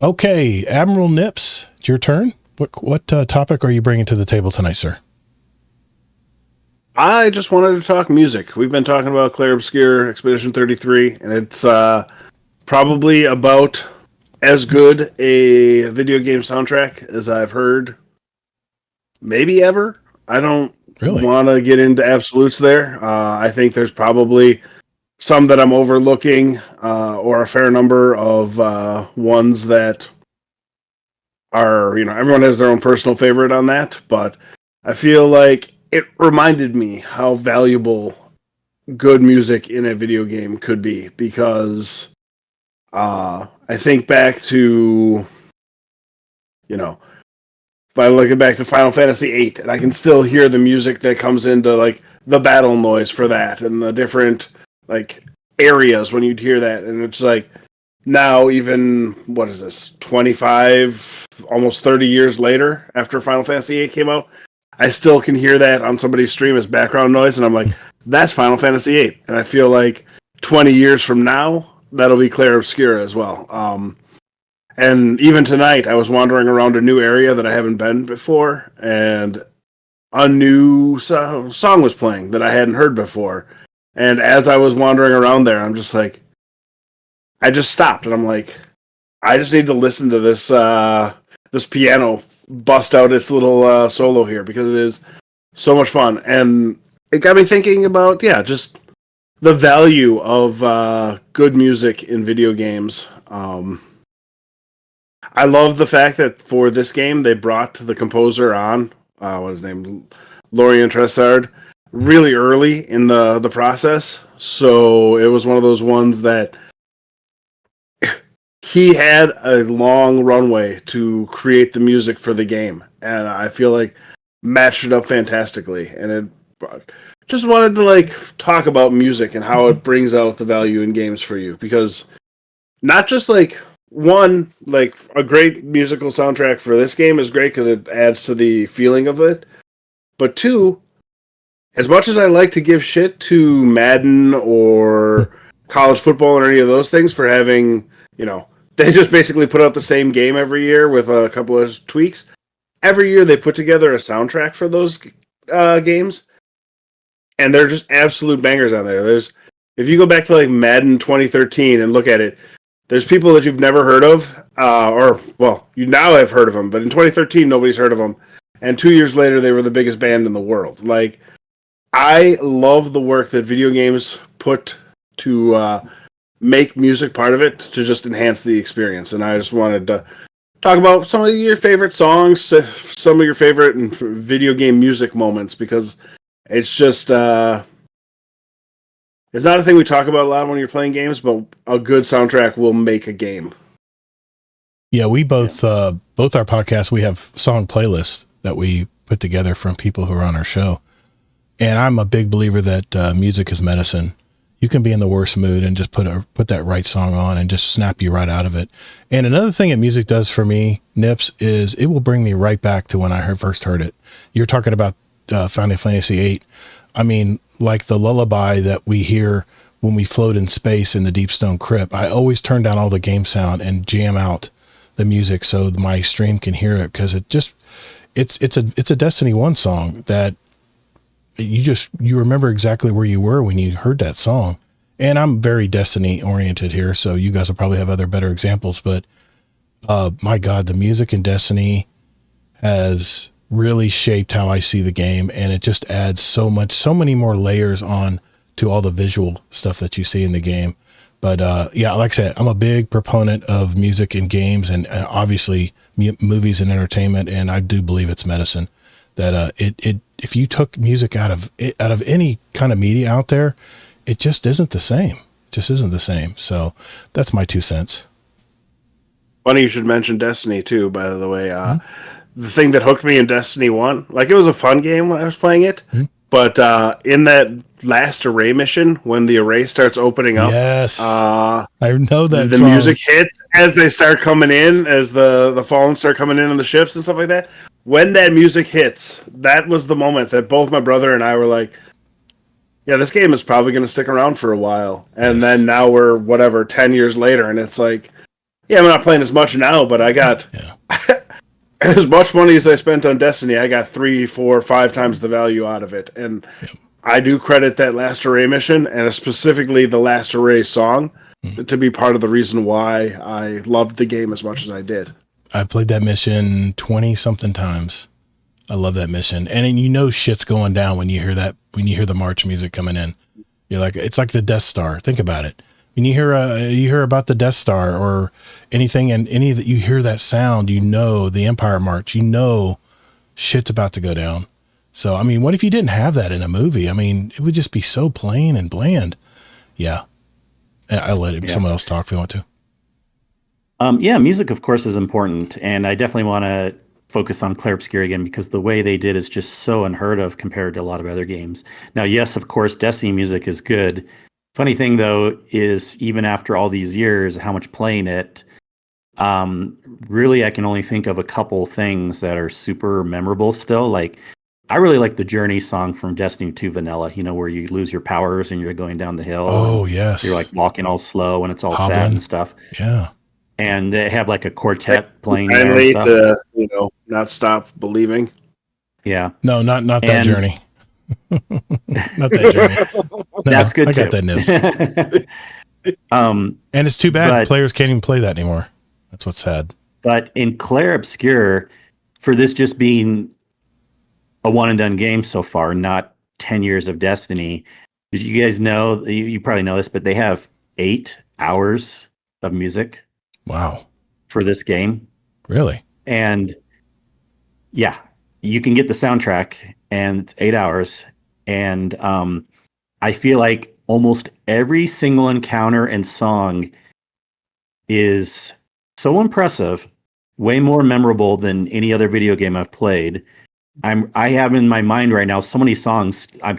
Okay, Admiral Nips, it's your turn. What topic are you bringing to the table tonight, sir? I just wanted to talk music. We've been talking about Clair Obscure Expedition 33, and it's probably about as good a video game soundtrack as I've heard maybe ever. I don't Really? want to get into absolutes there. I think there's probably some that I'm overlooking, or a fair number of ones that are, everyone has their own personal favorite on that, but I feel like it reminded me how valuable good music in a video game could be because I think back to, if I look back to Final Fantasy VIII, and I can still hear the music that comes into like the battle noise for that and the different like areas when you'd hear that, and it's like now even what is this 25 almost 30 years later after Final Fantasy VIII came out, I still can hear that on somebody's stream as background noise, and I'm like, that's Final Fantasy VIII. And I feel like 20 years from now, that'll be Clair Obscura as well. And even tonight, I was wandering around a new area that I haven't been before, and a new song was playing that I hadn't heard before. And as I was wandering around there, I'm just like, I just stopped, and I'm like, I just need to listen to this piano bust out its little solo here because it is so much fun, and it got me thinking about just the value of good music in video games. I love the fact that for this game they brought the composer on, what is his name, Lorien Tressard, really early in the process. So it was one of those ones that he had a long runway to create the music for the game, and I feel like matched it up fantastically. And it just wanted to like talk about music and how it brings out the value in games for you, because not just like one, like a great musical soundtrack for this game is great because it adds to the feeling of it, but two, as much as I like to give shit to Madden or college football or any of those things for having, they just basically put out the same game every year with a couple of tweaks. Every year they put together a soundtrack for those games, and they're just absolute bangers on there. If you go back to like Madden 2013 and look at it, there's people that you've never heard of, or well, you now have heard of them, but in 2013 nobody's heard of them, and 2 years later they were the biggest band in the world. Like, I love the work that video games put to make music part of it to just enhance the experience. And I just wanted to talk about some of your favorite songs, some of your favorite video game music moments, because it's just it's not a thing we talk about a lot when you're playing games, but a good soundtrack will make a game. Yeah, we both our podcasts, we have song playlists that we put together from people who are on our show. And I'm a big believer that music is medicine. You can be in the worst mood and just put that right song on and just snap you right out of it. And another thing that music does for me, Nips, is it will bring me right back to when I first heard it. You're talking about Final Fantasy VIII. I mean, like the lullaby that we hear when we float in space in the Deep Stone Crypt. I always turn down all the game sound and jam out the music so my stream can hear it, because it's a Destiny 1 song that you remember exactly where you were when you heard that song. And I'm very Destiny oriented here, so you guys will probably have other better examples, but my God, the music in Destiny has really shaped how I see the game, and it just adds so many more layers on to all the visual stuff that you see in the game. But yeah, like I said, I'm a big proponent of music in games and obviously movies and entertainment, and I do believe it's medicine. That if you took music out of any kind of media out there, it just isn't the same. It just isn't the same. So that's my 2 cents. Funny you should mention Destiny too, by the way. The thing that hooked me in Destiny 1, like, it was a fun game when I was playing it, but in that last array mission, when the array starts opening up, yes, I know that the music hits as they start coming in, as the Fallen start coming in on the ships and stuff like that. When that music hits, that was the moment that both my brother and I were like, yeah, this game is probably going to stick around for a while. And then now we're, 10 years later, and it's like, Yeah, I'm not playing as much now, but I got as much money as I spent on Destiny. I got 3, 4, 5 times the value out of it, and I do credit that last array mission and specifically the last array song to be part of the reason why I loved the game as much as I did. I've played that mission 20 something times. I love that mission. And you know shit's going down when you hear that, when you hear the march music coming in. You're like, it's like the Death Star. Think about it. When you hear about the Death Star or anything, and any that you hear that sound, you know the Empire March, you know shit's about to go down. So, I mean, what if you didn't have that in a movie? I mean, it would just be so plain and bland. Yeah. I'll let someone else talk if you want to. Yeah, music, of course, is important. And I definitely want to focus on Clair Obscur again, because the way they did is just so unheard of compared to a lot of other games. Now, yes, of course, Destiny music is good. Funny thing, though, is even after all these years, how much playing it, really, I can only think of a couple things that are super memorable still. Like, I really like the Journey song from Destiny 2 Vanilla, you know, where you lose your powers and you're going down the hill. Oh, yes. You're like walking all slow and it's all Hobbling. sad and stuff. Yeah. And they have like a quartet playing I'm there and late stuff. to, not stop believing. Yeah. No, not that Journey. Not that Journey. No, that's good I too. got that nibs. And it's too bad players can't even play that anymore. That's what's sad. But in Clair Obscur, for this just being a one and done game so far, not 10 years of Destiny, did you guys know, you probably know this, but they have 8 hours of music. Wow. For this game. Really? And yeah, you can get the soundtrack and it's 8 hours. And I feel like almost every single encounter and song is so impressive, way more memorable than any other video game I've played. I have in my mind right now so many songs I'm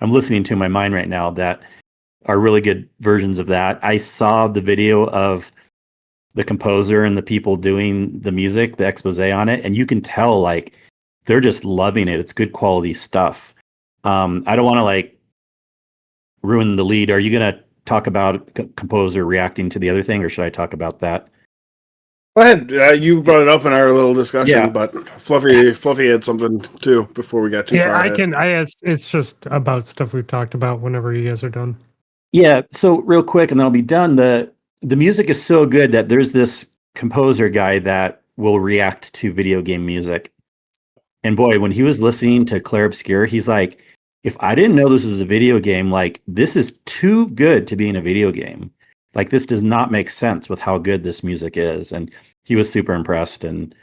listening to in my mind right now that are really good versions of that. I saw the video of the composer and the people doing the music, the expose on it, and you can tell like they're just loving it. It's good quality stuff. I don't want to like ruin the lead. Are you going to talk about composer reacting to the other thing, or should I talk about that? Go ahead. You brought it up in our little discussion, Yeah. but Fluffy had something too before we got too far ahead. It's just about stuff we've talked about whenever you guys are done. Yeah. So real quick, and then I'll be done. The music is so good that there's this composer guy that will react to video game music. And boy, when he was listening to Clair Obscur, he's like, if I didn't know this is a video game, like this is too good to be in a video game. Like this does not make sense with how good this music is. And he was super impressed. And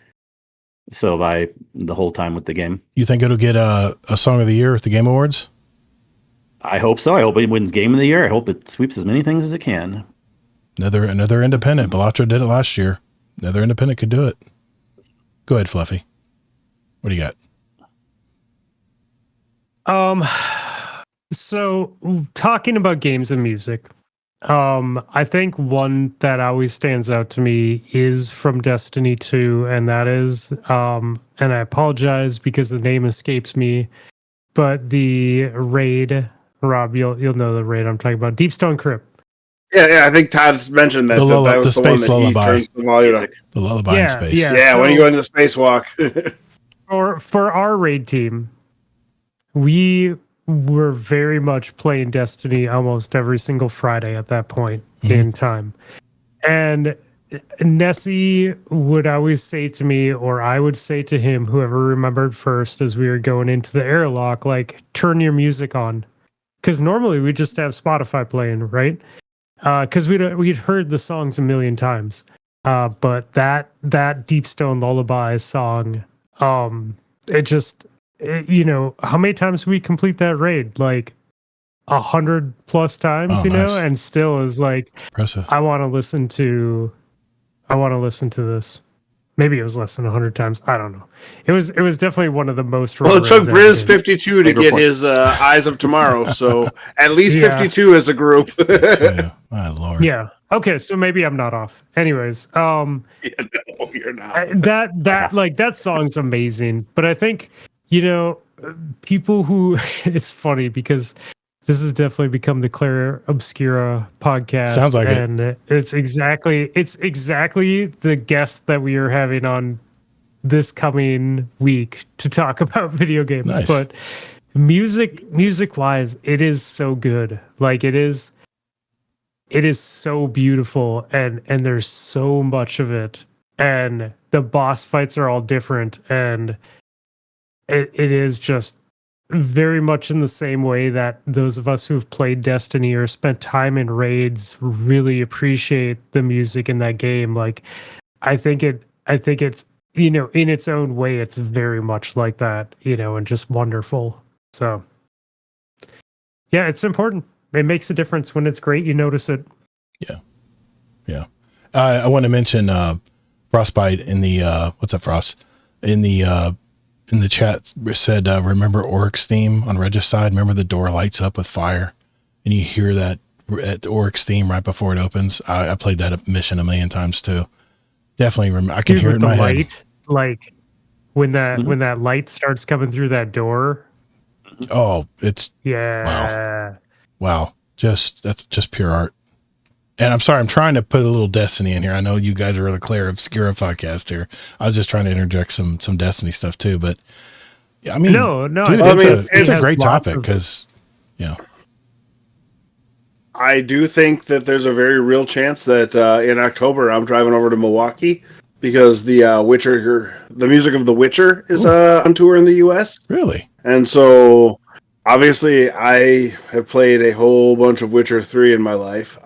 so have I the whole time with the game. You think it'll get a Song of the Year at the Game Awards? I hope so. I hope it wins Game of the Year. I hope it sweeps as many things as it can. Another independent. Bellatra did it last year. Another independent could do it. Go ahead, Fluffy. What do you got? So talking about games and music, I think one that always stands out to me is from Destiny 2, and that is, and I apologize because the name escapes me, but the raid, Rob, you'll know the raid I'm talking about, Deepstone Crypt. Yeah, I think Todd mentioned that. That was the space one that lullaby. he turns the volume up. The lullaby in space. Yeah, when you go into the spacewalk. For our raid team, we were very much playing Destiny almost every single Friday at that point in time. And Nessie would always say to me, or I would say to him, whoever remembered first as we were going into the airlock, like, turn your music on. Because normally we just have Spotify playing, right? Because we'd heard the songs a million times. But that Deepstone Lullaby song, how many times we complete that raid? Like 100+ times, nice. and still is like, impressive. I want to listen to this. Maybe it was less than 100 times. I don't know. It was definitely one of the most. Well, it took Briz 52 to get his Eyes of Tomorrow, so at least 52 as a group. My Lord. Yeah. Okay, so maybe I'm not off. Anyways, no, you're not. that song's amazing, but I think people who it's funny because This has definitely become the Claire Obscura podcast. Sounds like it. And it's exactly the guest that we are having on this coming week to talk about video games. Nice. But music wise, it is so good. Like it is so beautiful, and there's so much of it, and the boss fights are all different, and it is just very much in the same way that those of us who've played Destiny or spent time in raids really appreciate the music in that game. Like I think it's, you know, in its own way, it's very much like that, you know, and just wonderful. So yeah, it's important. It makes a difference. When it's great, you notice it. Yeah. I want to mention Frostbite in the what's up, Frost? In the chat said, remember Oryx theme on Regicide? Remember the door lights up with fire and you hear that at Oryx theme right before it opens? I played that mission a million times too. Definitely remember. I can hear it in my head. Like when that light starts coming through that door. Oh, it's wow. That's just pure art. And I'm sorry, I'm trying to put a little Destiny in here. I know you guys are the Claire Obscura podcast here. I was just trying to interject some Destiny stuff too, but yeah, I mean, no, dude, it's a great topic because, I do think that there's a very real chance that in October I'm driving over to Milwaukee because the music of The Witcher is on tour in the U.S. Really? And so, obviously, I have played a whole bunch of Witcher 3 in my life,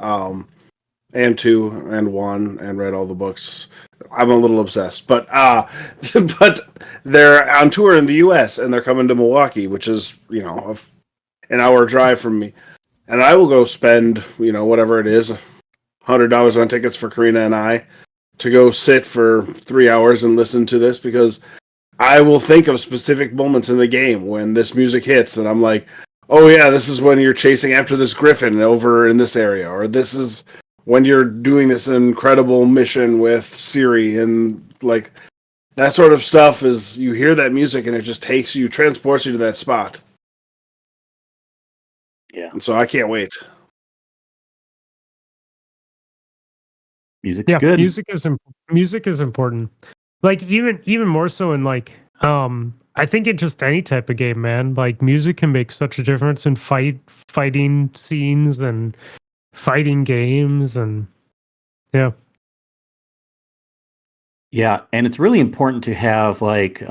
and 2 and 1, and read all the books. I'm a little obsessed, but they're on tour in the U.S. and they're coming to Milwaukee, which is, you know, an hour drive from me. And I will go spend, you know, whatever it is, $100 on tickets for Karina and I to go sit for 3 hours and listen to this, because I will think of specific moments in the game when this music hits and I'm like, oh yeah, this is when you're chasing after this griffin over in this area, or this is when you're doing this incredible mission with Ciri, and like that sort of stuff. Is you hear that music and it just transports you to that spot. Yeah. And so I can't wait. Music's good. Music is important. Like even more so in like I think in just any type of game, man. Like music can make such a difference in fighting scenes and fighting games, and yeah. Yeah, and it's really important to have like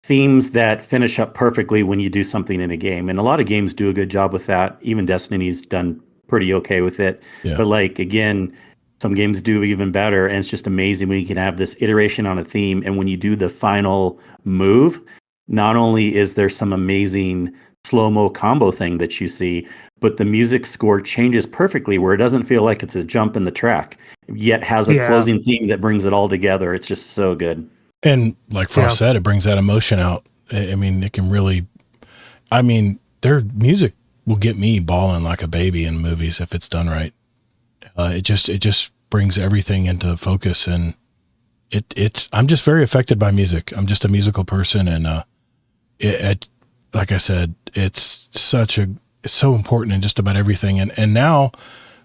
themes that finish up perfectly when you do something in a game. And a lot of games do a good job with that. Even Destiny's done pretty okay with it. Yeah. But like again, some games do even better, and it's just amazing when you can have this iteration on a theme, and when you do the final move, not only is there some amazing slow-mo combo thing that you see, but the music score changes perfectly where it doesn't feel like it's a jump in the track, yet has a closing theme that brings it all together. It's just so good. And like Frost said, it brings that emotion out. I mean, it can really, their music will get me bawling like a baby in movies if it's done right. It just brings everything into focus, and I'm just very affected by music. I'm just a musical person, and like I said, it's so important in just about everything. And now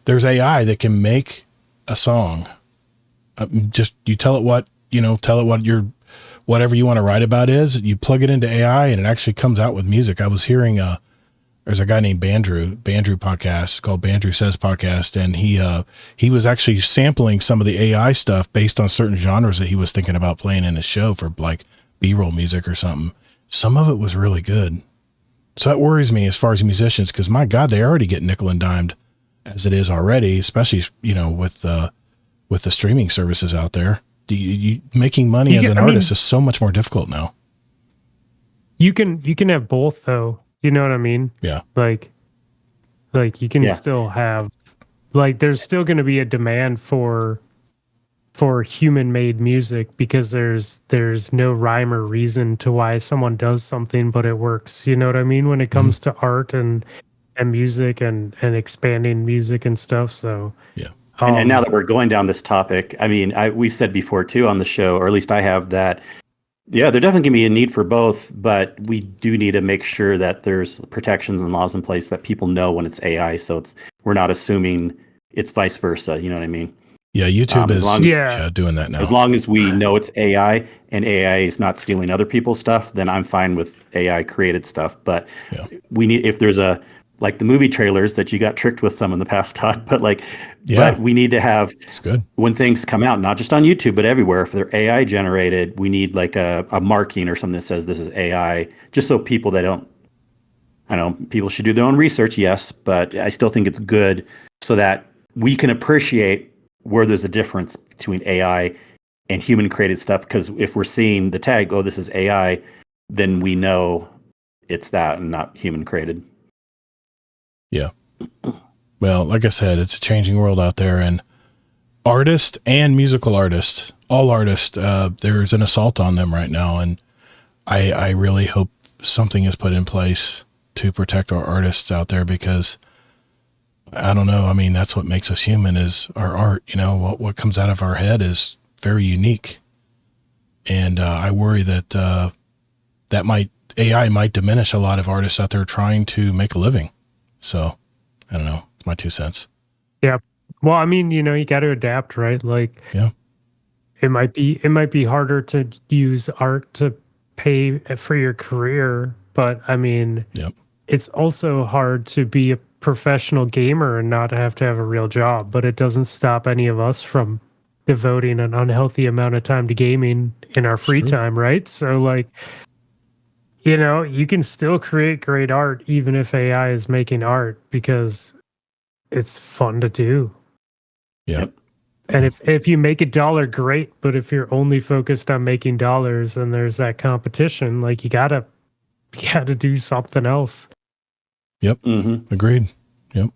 there's AI that can make a song. Just you tell it what whatever you want to write about is. You plug it into AI, and it actually comes out with music. I was hearing there's a guy named Bandrew podcast called Bandrew Says Podcast, and he was actually sampling some of the AI stuff based on certain genres that he was thinking about playing in his show for like B-roll music or something. Some of it was really good. So that worries me as far as musicians, because my God, they already get nickel and dimed as it is already, especially, you know, with the streaming services out there. Making money as an artist is so much more difficult now. You can have both though. You know what I mean? Yeah. Like you can still have, like, there's still going to be a demand for human made music, because there's no rhyme or reason to why someone does something, but it works. You know what I mean? When it comes to art and music and expanding music and stuff. So yeah. And now that we're going down this topic, I mean, we've said before too on the show, or at least I have, that Yeah, there definitely can be a need for both, but we do need to make sure that there's protections and laws in place that people know when it's AI. So we're not assuming it's vice versa. You know what I mean? Yeah, YouTube As is long as- doing that As now. long as we know it's AI and AI is not stealing other people's stuff, then I'm fine with AI created stuff. But Yeah. we need, if there's like the movie trailers that you got tricked with some in the past, Todd, but Yeah. we need to have, It's good. when things come out, not just on YouTube, but everywhere, if they're AI generated, we need like a marking or something that says this is AI, just so people that don't, I know people should do their own research, yes, but I still think it's good so that we can appreciate where there's a difference between AI and human created stuff. Because if we're seeing the tag, oh, this is AI, then we know it's that and not human created. Yeah. Well, like I said, it's a changing world out there, and artists and musical artists, all artists, there's an assault on them right now. And I really hope something is put in place to protect our artists out there, because I don't know. I mean, that's what makes us human, is our art. You know, what comes out of our head is very unique. And I worry that AI might diminish a lot of artists out there trying to make a living. So I don't know. It's my 2 cents. Yeah. Well, I mean, you got to adapt, right? Like, Yeah. it might be harder to use art to pay for your career, but I mean, Yep. it's also hard to be a professional gamer and not have to have a real job, but it doesn't stop any of us from devoting an unhealthy amount of time to gaming in our free true. time, right? So like, you can still create great art even if AI is making art, because it's fun to do. Yeah. Yep. And if you make $1, great, but if you're only focused on making dollars and there's that competition, like you gotta do something else. Yep. Mm-hmm. Agreed. Yep.